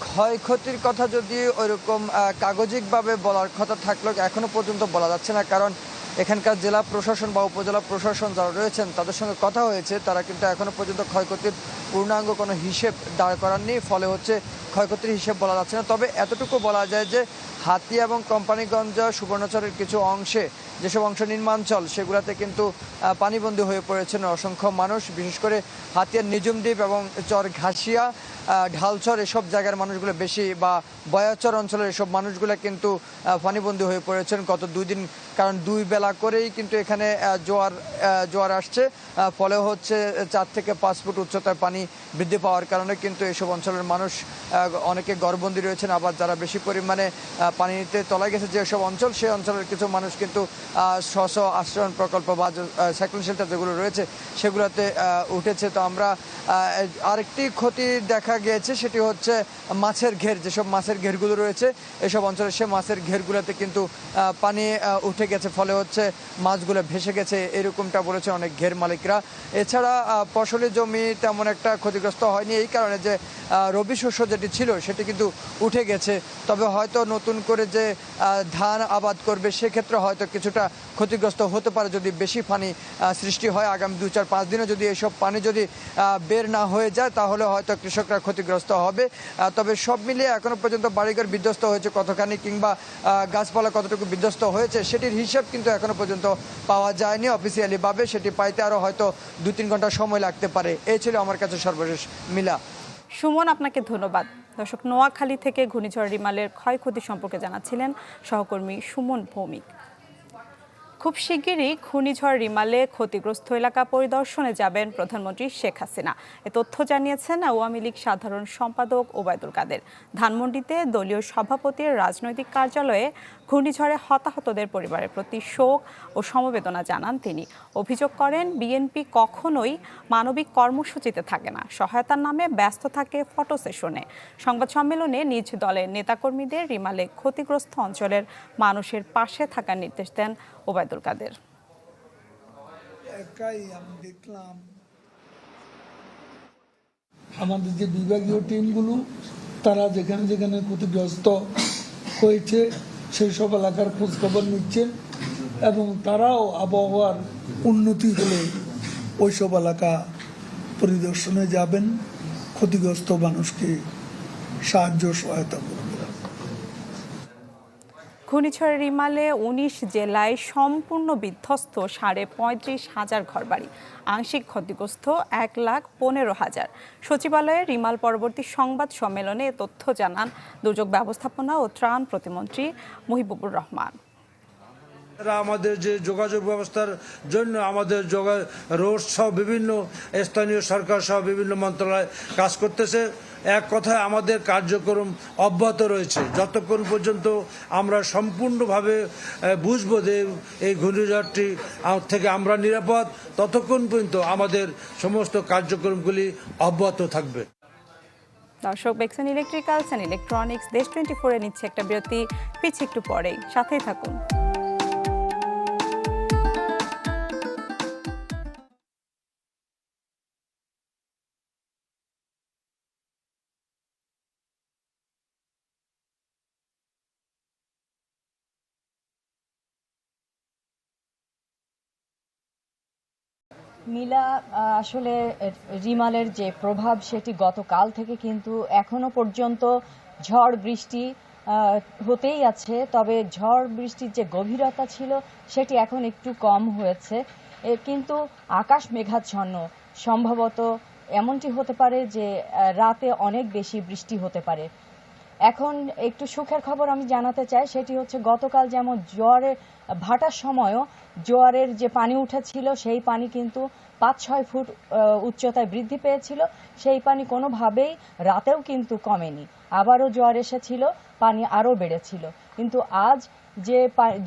ক্ষয়ক্ষতির কথা যদি ওইরকম কাগজিকভাবে বলার কথা থাকলেও এখনো পর্যন্ত বলা যাচ্ছে না, কারণ এখানকার জেলা প্রশাসন বা উপজেলা প্রশাসন যারা রয়েছেন তাদের সঙ্গে কথা হয়েছে, তারা কিন্তু এখনো পর্যন্ত ক্ষয়ক্ষতির পূর্ণাঙ্গ কোনো হিসেব দাঁড় করাননি, ফলে হচ্ছে ক্ষয়ক্ষতির হিসেব বলা যাচ্ছে না। তবে এতটুকু বলা যায় যে হাতিয়া এবং কোম্পানিগঞ্জ সুবর্ণচরের কিছু অংশে যেসব অংশ নির্মাঞ্চল সেগুলোতে কিন্তু পানিবন্দী হয়ে পড়েছেন অসংখ্য মানুষ, বিশেষ করে হাতিয়ার নিজুমদ্বীপ এবং চর ঘাসিয়া ঢালচর এসব জায়গার মানুষগুলো বেশি, বা বয়াচর অঞ্চলের এসব মানুষগুলো কিন্তু পানিবন্দী হয়ে পড়েছেন গত 2 দিন, কারণ 2 বেলা করেই কিন্তু এখানে জোয়ার আসছে, ফলে হচ্ছে 4 থেকে 5 ফুট উচ্চতায় পানি বৃদ্ধি পাওয়ার কারণে কিন্তু এসব অঞ্চলের মানুষ অনেকে ঘরবন্দি রয়েছেন, আবার যারা বেশি পরিমাণে পানিতে তলায় গেছে যেসব অঞ্চল, সেই অঞ্চলের কিছু মানুষ কিন্তু স্ব আশ্রয়ণ প্রকল্প বা সাইক্লোন শেল্টার যেগুলো রয়েছে সেগুলোতে উঠেছে। তো আমরা আরেকটি ক্ষতি দেখা গিয়েছে, সেটি হচ্ছে মাছের ঘের, যেসব মাছের ঘেরগুলো রয়েছে এসব অঞ্চলে, সে মাছের ঘেরগুলোতে কিন্তু পানি উঠে গেছে, ফলে হচ্ছে মাছগুলো ভেসে গেছে, এরকমটা বলেছে অনেক ঘের মালিকরা। এছাড়া ফসলি জমি তেমন একটা ক্ষতিগ্রস্ত হয়নি, এই কারণে যে রবি শস্য যেটি ছিল সেটি কিন্তু উঠে গেছে। তবে হয়তো নতুন করে যে ধান আবাদ করবে সেক্ষেত্রে হয়তো কিছুটা ক্ষতিগ্রস্ত হতে পারে যদি বেশি পানি সৃষ্টি হয়। আগামী 2-4-5 দিনে যদি এসব পানি যদি বের না হয়ে যায় তাহলে হয়তো কৃষকরা ক্ষতিগ্রস্ত হবে। তবে সব মিলিয়ে এখনো পর্যন্ত বাড়িঘর বিধ্বস্ত হয়েছে কতখানি, কিংবা গাছপালা কতটুকু বিধ্বস্ত হয়েছে সেটির হিসাব কিন্তু এখনো পর্যন্ত পাওয়া যায়নি অফিসিয়ালিভাবে, সেটি পাইতে আরও হয়তো 2-3 ঘন্টা সময় লাগতে পারে। এই ছিল আমার কাছে সর্বশেষ মিলা। সুমন, আপনাকে ধন্যবাদ। দর্শক, নোয়াখালী থেকে ঘূর্ণিঝড় রিমালের ক্ষয়ক্ষতি সম্পর্কে জানাচ্ছিলেন সহকর্মী সুমন ভৌমিক। খুব শিগগিরই ঘূর্ণিঝড় রিমালে ক্ষতিগ্রস্ত এলাকা পরিদর্শনে যাবেন প্রধানমন্ত্রী শেখ হাসিনা, এ তথ্য জানিয়েছেন আওয়ামী লীগ সাধারণ সম্পাদক ওবায়দুল কাদের। ধানমন্ডিতে দলীয় সভাপতির রাজনৈতিক কার্যালয়ে ঘূর্ণিঝড়ে হতাহতদের পরিবারের প্রতি শোক ও সমবেদনা জানান তিনি। অভিযোগ করেন বিএনপি কখনোই মানবিক কর্মসূচিতে থাকে না, সহায়তার নামে ব্যস্ত থাকে ফটো সেশনে। সংবাদ সম্মেলনে নিজ দলের নেতাকর্মীদের রিমালে ক্ষতিগ্রস্ত অঞ্চলের মানুষের পাশে থাকার নির্দেশ দেন ওবায়দুল কাদের। আমি দেখলাম আমাদের যে বিভাগীয় টিমগুলো তারা যেখানে যেখানে ক্ষতিগ্রস্ত হয়েছে সেই সব এলাকার খোঁজখবর নিচ্ছেন, এবং তারাও আবহাওয়ার উন্নতি হলে ওইসব এলাকা পরিদর্শনে যাবেন, ক্ষতিগ্রস্ত মানুষকে সাহায্য সহায়তা করবেন। ঘূর্ণিঝড় রিমালে 19 জেলায় সম্পূর্ণ বিধ্বস্ত 35,500 ঘরবাড়ি, আংশিক ক্ষতিগ্রস্ত 1,15,000। সচিবালয়ে রিমাল পরবর্তী সংবাদ সম্মেলনে এ তথ্য জানান দুর্যোগ ব্যবস্থাপনা ও ত্রাণ প্রতিমন্ত্রী মুহিবুর রহমান। আমাদের যে যোগাযোগ ব্যবস্থার জন্য আমাদের রোড সহ বিভিন্ন স্থানীয় সরকার সহ বিভিন্ন মন্ত্রণালয় কাজ করতেছে। এক কথায় আমাদের কার্যক্রম অব্যাহত রয়েছে যতক্ষণ পর্যন্ত আমরা সম্পূর্ণভাবে বুঝবো যে এই ঘূর্ণিঝড়টি থেকে আমরা নিরাপদ, ততক্ষণ পর্যন্ত আমাদের সমস্ত কার্যক্রমগুলি অব্যাহত থাকবে। দর্শক, বেক্সন ইলেকট্রিক্যালস অ্যান্ড ইলেকট্রনিক্স দেশ 24-এ নিচ্ছে একটা বিরতি, পিছিয়ে একটু পরেই, সাথেই থাকুন। মিলা, আসলে রিমালের যে প্রভাব সেটি গতকাল থেকে কিন্তু এখনো পর্যন্ত ঝড় বৃষ্টি হতেই আছে, তবে ঝড় বৃষ্টির যে গভীরতা ছিল সেটি এখন একটু কম হয়েছে, কিন্তু আকাশ মেঘাচ্ছন্ন। সম্ভবত এমনটি হতে পারে যে রাতে অনেক বেশি বৃষ্টি হতে পারে। এখন একটু সুখের খবর আমি জানাতে চাই, সেটি হচ্ছে গতকাল যেমন জোয়ারে ভাটার সময়ও জোয়ারের যে পানি উঠেছিল সেই পানি কিন্তু 5-6 ফুট উচ্চতায় বৃদ্ধি পেয়েছিল, সেই পানি কোনোভাবেই রাতেও কিন্তু কমেনি, আবারও জোয়ার এসেছিল, পানি আরও বেড়েছিল। কিন্তু আজ যে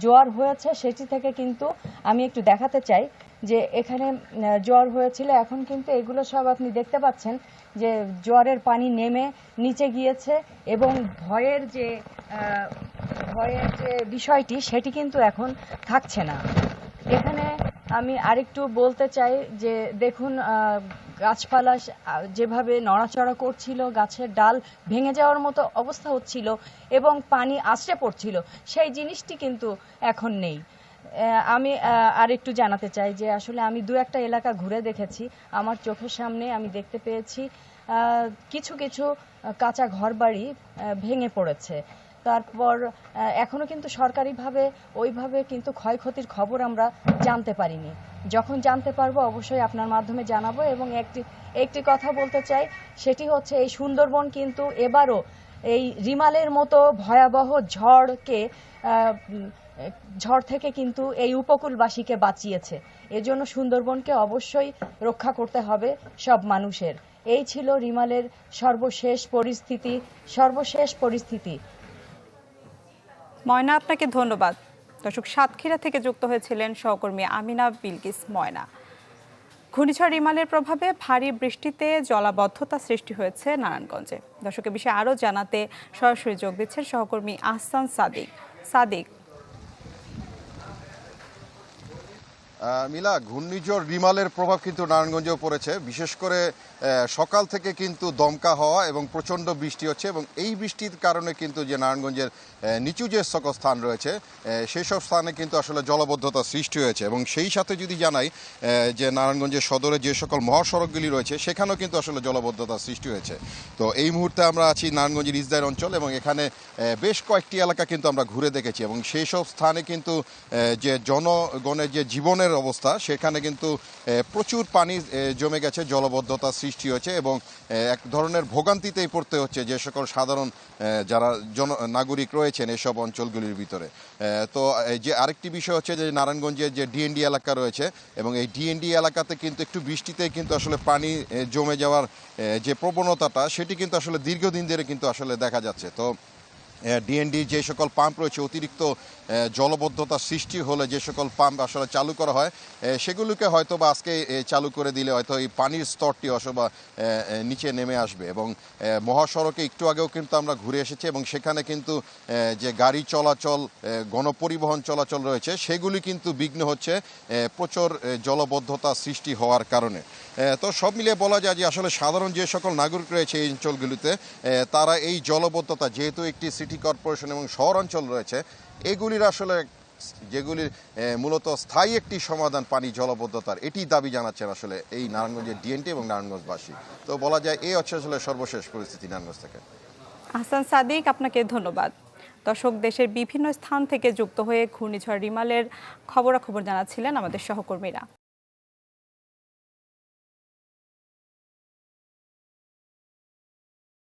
জোয়ার হয়েছে সেটি থেকে কিন্তু আমি একটু দেখাতে চাই যে এখানে জোয়ার হয়েছিল, এখন কিন্তু এগুলো সব আপনি দেখতে পাচ্ছেন যে জোয়ারের পানি নেমে নিচে গিয়েছে, এবং ভয়ের যে বিষয়টি সেটি কিন্তু এখন থাকছে না। এখানে আমি আরেকটু বলতে চাই যে দেখুন, গাছপালা যেভাবে নড়াচড়া করছিল, গাছের ডাল ভেঙে যাওয়ার মতো অবস্থা হচ্ছিল এবং পানি আছড়ে পড়ছিল, সেই জিনিসটি কিন্তু এখন নেই। আমি আর একটু জানাতে চাই যে আসলে আমি দু একটা এলাকা ঘুরে দেখেছি, আমার চোখের সামনে আমি দেখতে পেয়েছি কিছু কিছু কাঁচা ঘরবাড়ি ভেঙে পড়েছে। তারপর এখনো কিন্তু সরকারিভাবে ওইভাবে কিন্তু ক্ষয়ক্ষতির খবর আমরা জানতে পারিনি। যখন জানতে পারবো অবশ্যই আপনার মাধ্যমে জানাবো। এবং একটি কথা বলতে চাই, সেটি হচ্ছে এই সুন্দরবন কিন্তু এবারও এই রিমালের মতো ভয়াবহ ঝড় থেকে কিন্তু এই উপকূলবাসীকে বাঁচিয়েছে। এজন্য সুন্দরবনকে অবশ্যই রক্ষা করতে হবে সব মানুষের। এই ছিল রিমালের সর্বশেষ পরিস্থিতি। ময়না, আপনাকে ধন্যবাদ। দর্শক, সাতক্ষীরা থেকে যুক্ত হয়েছিলেন সহকর্মী আমিনা বিলকিস ময়না। ঘূর্ণিঝড় রিমালের প্রভাবে ভারী বৃষ্টিতে জলাবদ্ধতা সৃষ্টি হয়েছে নারায়ণগঞ্জে। দর্শকের বিষয়ে আরও জানাতে সরাসরি যোগ দিচ্ছেন সহকর্মী আহসান সাদিক। মিলা, ঘূর্ণিঝড় রিমালের প্রভাব কিন্তু নারায়ণগঞ্জেও পড়েছে। বিশেষ করে সকাল থেকে কিন্তু দমকা হওয়া এবং প্রচণ্ড বৃষ্টি হচ্ছে, এবং এই বৃষ্টির কারণে কিন্তু যে নারায়ণগঞ্জের নিচু যে সকল স্থান রয়েছে সেই সব স্থানে কিন্তু আসলে জলবদ্ধতা সৃষ্টি হয়েছে। এবং সেই সাথে যদি জানাই যে নারায়ণগঞ্জের সদরে যে সকল মহাসড়কগুলি রয়েছে সেখানেও কিন্তু আসলে জলবদ্ধতা সৃষ্টি হয়েছে। তো এই মুহূর্তে আমরা আছি নারায়ণগঞ্জের ইসদাইর অঞ্চল, এবং এখানে বেশ কয়েকটি এলাকা কিন্তু আমরা ঘুরে দেখেছি, এবং সেই সব স্থানে কিন্তু যে জনগণের যে জীবনের অবস্থা সেখানে কিন্তু প্রচুর পানি জমে গেছে, জলবদ্ধতা সৃষ্টি হয়েছে, এবং এক ধরনের ভোগান্তিতেই পড়তে হচ্ছে যে সকল সাধারণ যারা নাগরিক রয়েছেন এসব অঞ্চলগুলির ভিতরে। তো যে আরেকটি বিষয় হচ্ছে যে নারায়ণগঞ্জের যে ডিএনডি এলাকা রয়েছে, এবং এই ডিএনডি এলাকাতে কিন্তু একটু বৃষ্টিতেই কিন্তু আসলে পানি জমে যাওয়ার যে প্রবণতাটা সেটি কিন্তু আসলে দীর্ঘদিন ধরে কিন্তু আসলে দেখা যাচ্ছে। তো ডিএনডি যে সকল পাম্প রয়েছে, অতিরিক্ত জলবদ্ধতা সৃষ্টি হলে যে সকল পাম্প আসলে চালু করা হয় সেগুলোকে হয়তো বা আজকে চালু করে দিলে হয়তো এই পানির স্তরটি অথবা নিচে নেমে আসবে। এবং মহাসড়কে একটু আগেও কিন্তু আমরা ঘুরে এসেছি, এবং সেখানে কিন্তু যে গাড়ি চলাচল, গণপরিবহন চলাচল রয়েছে সেগুলি কিন্তু বিঘ্ন হচ্ছে প্রচুর জলবদ্ধতা সৃষ্টি হওয়ার কারণে। তো সব মিলিয়ে বলা যায় যে আসলে সাধারণ যে সকল নাগরিক রয়েছে এই অঞ্চলগুলিতে তারা এই জলবদ্ধতা, যেহেতু একটি সিটি কর্পোরেশন এবং শহরাঞ্চল রয়েছে, এগুলির আসলে যেগুলির মূলত স্থায়ী একটি সমাধান পানি জলবদ্ধতার, এটি দাবি জানাচ্ছেন আসলে এই নারায়ণগঞ্জের ডিএনটি এবং নারায়ণগঞ্জবাসী। তো বলা যায় এই হচ্ছে আসলে সর্বশেষ পরিস্থিতি নারায়ণগঞ্জ থেকে। আহসান সাদিক, আপনাকে ধন্যবাদ। দর্শক, দেশের বিভিন্ন স্থান থেকে যুক্ত হয়ে ঘূর্ণিঝড় রিমালের খবরাখবর জানাচ্ছিলেন আমাদের সহকর্মীরা।